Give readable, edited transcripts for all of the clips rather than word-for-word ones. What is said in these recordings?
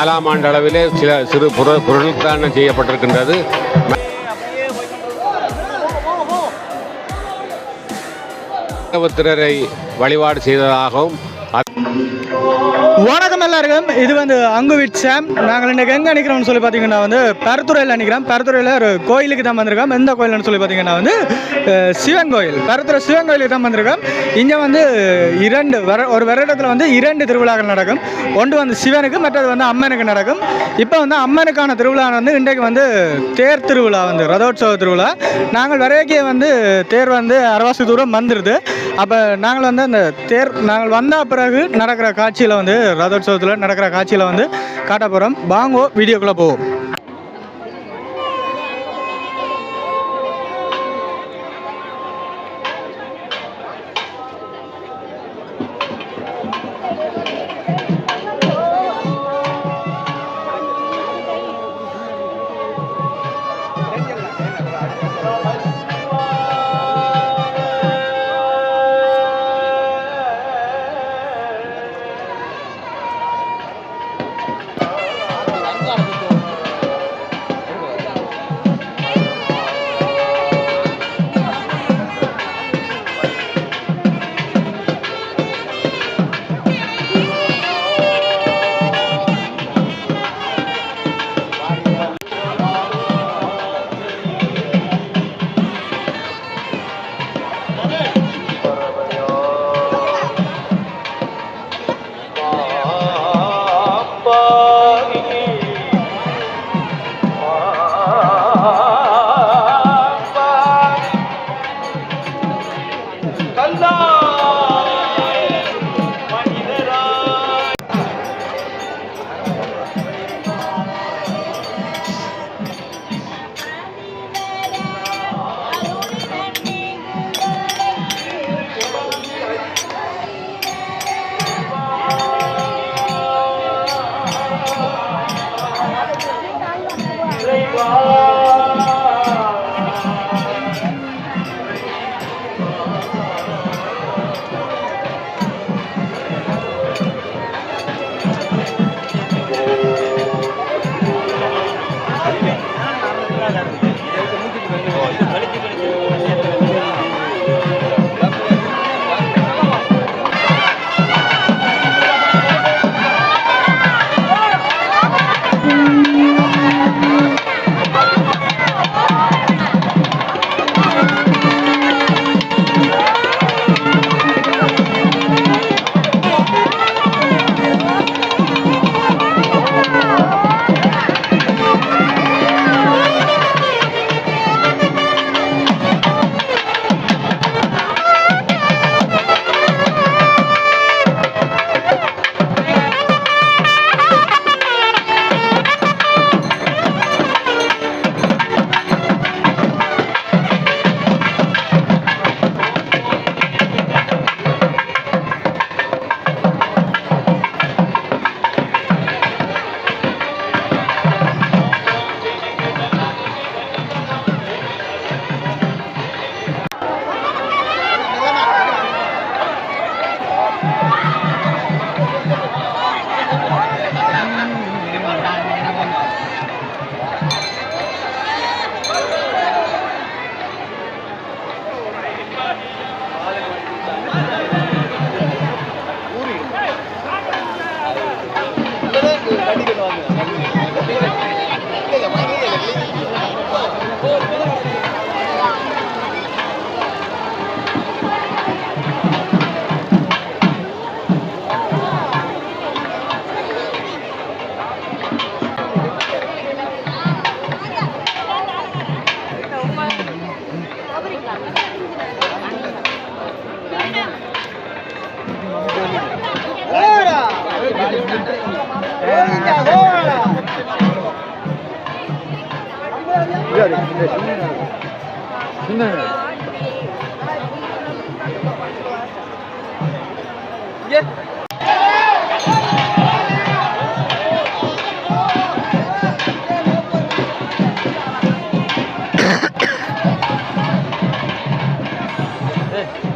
4ஆம் ஆண்டு அளவிலே சில சிறு பொருட்தானம் செய்யப்பட்டிருக்கின்றது. புத்திரரை வழிபாடு செய்ததாகவும். வணக்கம் எல்லாருக்கும். இது அங்குவிட் சாம். நாங்கள் இன்றைக்கு எங்கே நிற்கிறோம்னு சொல்லி பார்த்தீங்கன்னா பருத்துறையில் நிற்கிறோம். பருத்துறையில் ஒரு கோயிலுக்கு தான் வந்திருக்கோம். எந்த கோயில்னு சொல்லி பார்த்தீங்கன்னா சிவன் கோயில். பருத்துறை சிவன் கோயிலுக்கு தான் வந்திருக்கோம். இங்கே ஒரு வருடத்தில் 2 திருவிழாக்கள் நடக்கும். ஒன்று சிவனுக்கு, மற்றது அம்மனுக்கு நடக்கும். இப்போ அம்மனுக்கான திருவிழா இன்றைக்கு தேர் திருவிழா ரதோற்சவ திருவிழா. நாங்கள் வரைக்கும் தேர் அரவாசி தூரம் வந்துடுது. அப்போ நாங்கள் அந்த தேர் நாங்கள் வந்த பிறகு நடக்கிற காட்சியில் ரதோற்சவத்தில் நடக்கிற காட்சியில் காட்ட போகிறோம். வாங்கோ வீடியோக்குள்ளே போவோம்.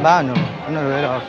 Bano, ano vero?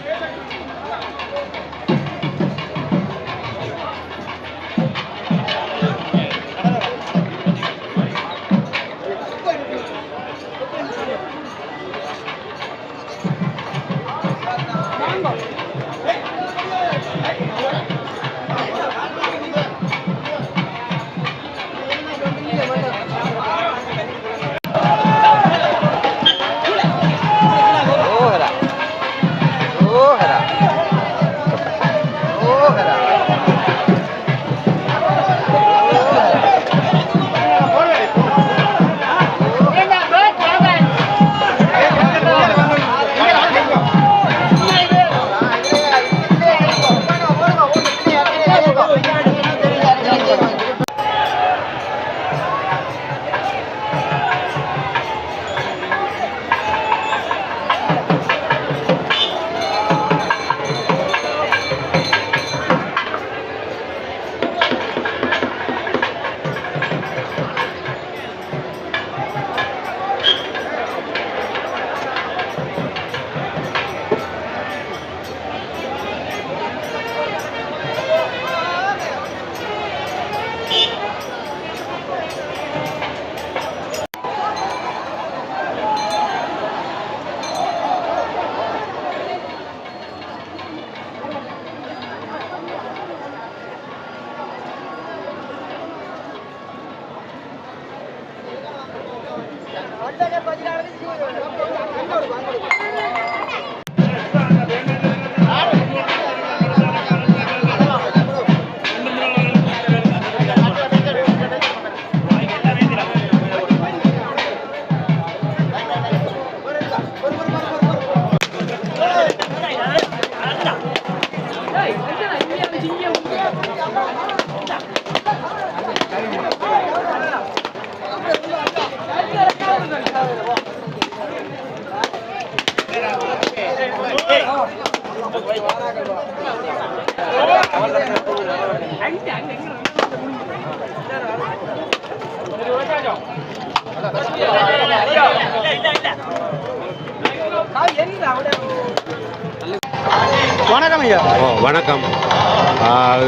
வணக்கம் ஐயா. வணக்கம்.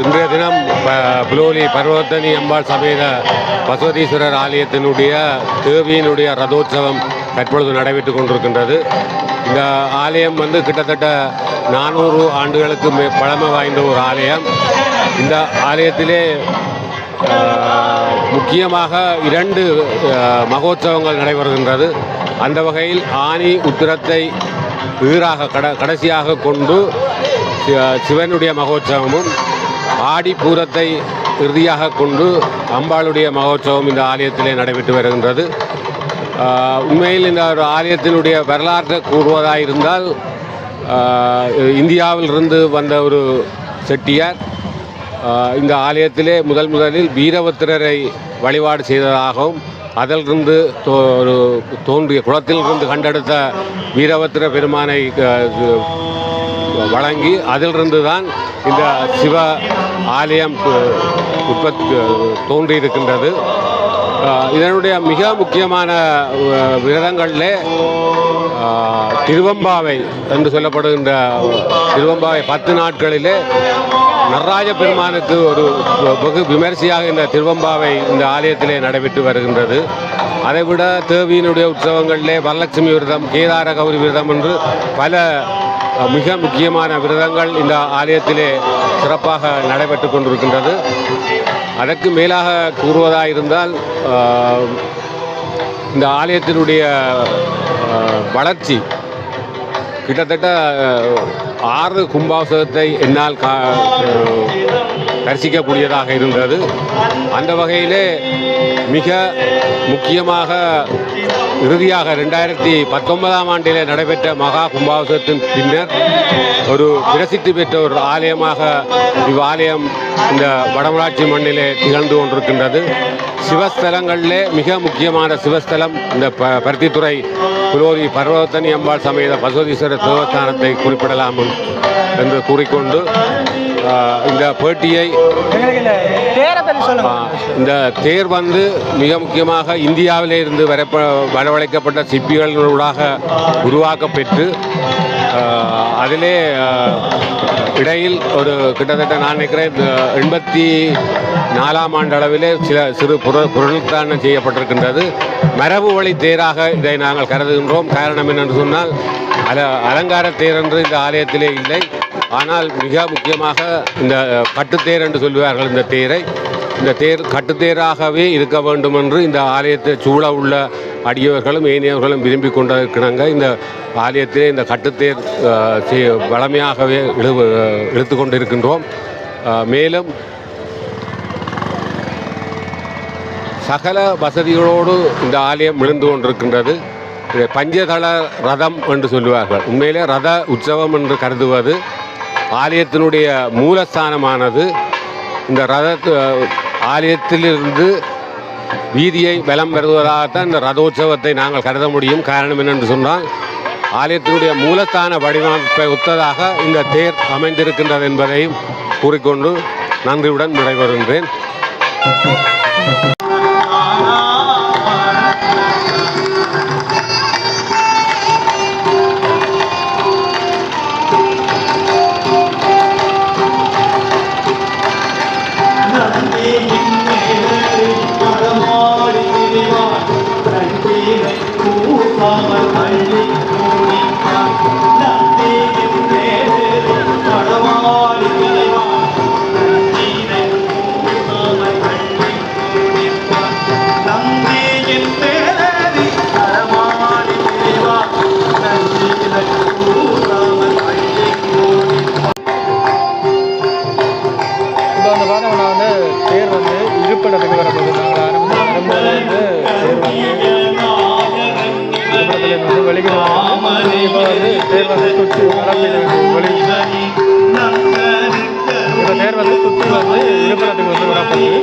இன்றைய தினம் புலோலி பர்வதனி அம்பாள் சமேத பசுவதீஸ்வரர் ஆலயத்தினுடைய தேவியினுடைய ரதோற்சவம் தற்பொழுது நடைபெற்று கொண்டிருக்கின்றது. இந்த ஆலயம் கிட்டத்தட்ட 400 ஆண்டுகளுக்கு பழமை வாய்ந்த ஒரு ஆலயம். இந்த ஆலயத்திலே முக்கியமாக 2 மகோற்சவங்கள் நடைபெறுகின்றது. அந்த வகையில் ஆனி உத்திரத்தை ஈராக கடைசியாக கொண்டு சிவனுடைய மகோற்சவமும், ஆடி பூரத்தை இறுதியாக கொண்டு அம்பாளுடைய மகோற்சவம் இந்த ஆலயத்திலே நடைபெற்று வருகின்றது. உண்மையில் இந்த ஒரு ஆலயத்தினுடைய வரலாற்றை கூறுவதாக இருந்தால், இந்தியாவிலிருந்து வந்த ஒரு செட்டியார் இந்த ஆலயத்திலே முதலில் வீரபத்திரரை வழிபாடு செய்ததாகவும், அதிலிருந்து ஒரு தோன்றிய குளத்திலிருந்து கண்டெடுத்த வீரபத்திர பெருமானை வழங்கி அதிலிருந்து தான் இந்த சிவ ஆலயம் தோன்றியிருக்கின்றது. இதனுடைய மிக முக்கியமான விரதங்களில் திருவம்பாவை என்று சொல்லப்படுகின்ற திருவம்பாவை 10 நாட்களிலே நடராஜ பெருமானுக்கு ஒரு வெகு விமரிசையாக இந்த திருவம்பாவை இந்த ஆலயத்திலே நடைபெற்று வருகின்றது. அதைவிட தேவியினுடைய உற்சவங்களிலே வரலட்சுமி விரதம், கேதார கௌரி விரதம் என்று பல மிக முக்கியமான விரதங்கள் இந்த ஆலயத்திலே சிறப்பாக நடைபெற்று கொண்டிருக்கின்றது. அதற்கு மேலாக கூறுவதாக இருந்தால், இந்த ஆலயத்தினுடைய வளர்ச்சி கிட்டத்தட்ட 6 கும்பாபிஷேகத்தை என்னால் தரிசிக்கக்கூடியதாக இருந்தது. அந்த வகையிலே மிக முக்கியமாக இறுதியாக 2019ஆம் ஆண்டிலே நடைபெற்ற மகா கும்பாபிஷேகத்தின் பின்னர் ஒரு பிரசித்தி பெற்ற ஒரு ஆலயமாக இவ்வாலயம் இந்த வடமராட்சி மண்ணிலே திகழ்ந்து கொண்டிருக்கின்றது. சிவஸ்தலங்களிலே மிக முக்கியமான சிவஸ்தலம் இந்த பருத்தித்துறை புலோரி பர்வதனி அம்பாள் சமேத பசுவதீஸ்வரர் தேவஸ்தானத்தை குறிப்பிடலாம் என்று கூறிக்கொண்டு இந்த பேட்டியை, இந்த தேர் மிக முக்கியமாக இந்தியாவிலே இருந்து வரவழைக்கப்பட்ட சிற்பிகளூடாக உருவாக்கப்பெற்று அதிலே இடையில் ஒரு கிட்டத்தட்ட நான் நினைக்கிறேன் 84ஆம் ஆண்டு அளவிலே சிறு பொருட்தானம் செய்யப்பட்டிருக்கின்றது. மரபு வழி தேராக இதை நாங்கள் கருதுகின்றோம். காரணம் என்னென்று சொன்னால், அலங்கார தேர் என்று இந்த ஆலயத்திலே இல்லை. ஆனால் மிக முக்கியமாக இந்த கட்டுத்தேர் என்று சொல்வார்கள். இந்த தேர் கட்டுத்தேராகவே இருக்க வேண்டும் என்று இந்த ஆலயத்தை சூழ உள்ள அடியவர்களும் ஏனையவர்களும் விரும்பி கொண்டிருக்கிறாங்க. இந்த ஆலயத்திலே இந்த கட்டுத்தேர் வளமையாகவே இழுத்து கொண்டிருக்கின்றோம். மேலும் சகல வசதிகளோடு இந்த ஆலயம் விழுந்து கொண்டிருக்கின்றது. பஞ்சதள ரதம் என்று சொல்லுவார்கள். உண்மையிலே ரத உற்சவம் என்று கருதுவது ஆலயத்தினுடைய மூலஸ்தானமானது. இந்த ஆலயத்திலிருந்து வீதியை பலம் வருவதாகத்தான் இந்த ரதோற்சவத்தை நாங்கள் கருத முடியும். காரணம் என்னென்று சொன்னால், ஆலயத்தினுடைய மூலஸ்தான வடிவமைப்பை ஒத்ததாக இந்த தேர் அமைந்திருக்கின்றது என்பதையும் கூறிக்கொண்டு நன்றியுடன் விடைபெறுகின்றேன். இருப்பிடத்துக்கு வரப்போது நாங்கள் ஆரம்பித்து வெளியில் தேர் சுற்றி இப்போ தேர் சுற்றி இருப்பிடத்துக்கு வரப்போகுது.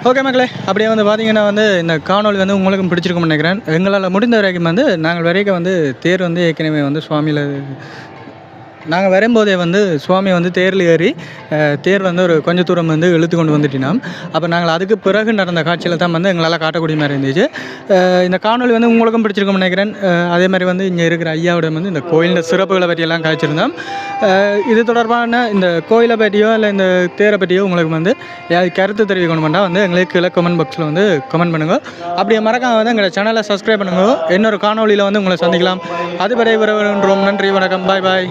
ஓகே மக்களே, அப்படியே வந்து பார்த்தீங்கன்னா வந்து இந்த காணொலி வந்து உங்களுக்கும் பிடிச்சிருக்கும்னு நினைக்கிறேன். எங்களால் முடிந்த வரைக்கும் வந்து நாங்கள் வரைக்கும் வந்து தேர் வந்து ஏற்கனவே வந்து சுவாமியில் நாங்கள் வரும்போதே வந்து சுவாமி வந்து தேரில் ஏறி தேர் வந்து ஒரு கொஞ்சம் தூரம் வந்து இழுத்து கொண்டு வந்துட்டினோம். அப்போ நாங்கள் அதுக்கு பிறகு நடந்த காட்சியில் தான் வந்து எங்களால் காட்டக்கூடிய மாதிரி இருந்துச்சு. இந்த காணொலி வந்து உங்களுக்கும் பிடிச்சிருக்கும்னு நினைக்கிறேன். அதே மாதிரி வந்து இங்கே இருக்கிற ஐயாவோட வந்து இந்த கோயிலின் சிறப்புகளை பற்றியெல்லாம் காய்ச்சிருந்தோம். இது தொடர்பான இந்த கோயிலை பற்றியோ இல்லை இந்த தேரை பற்றியோ உங்களுக்கு வந்து ஏதாவது கருத்து தெரிவிக்கணுமெண்டா வந்து எங்களுக்கு கீழே கமெண்ட் பாக்ஸில் வந்து கமெண்ட் பண்ணுங்க. அப்படியே மறக்காம வந்து எங்களை சேனலை சப்ஸ்கிரைப் பண்ணுங்க. இன்னொரு காணொலியில் வந்து உங்களை சந்திக்கலாம். அதுவரை விரைவுன்றோம். நன்றி, வணக்கம், பாய் பாய்.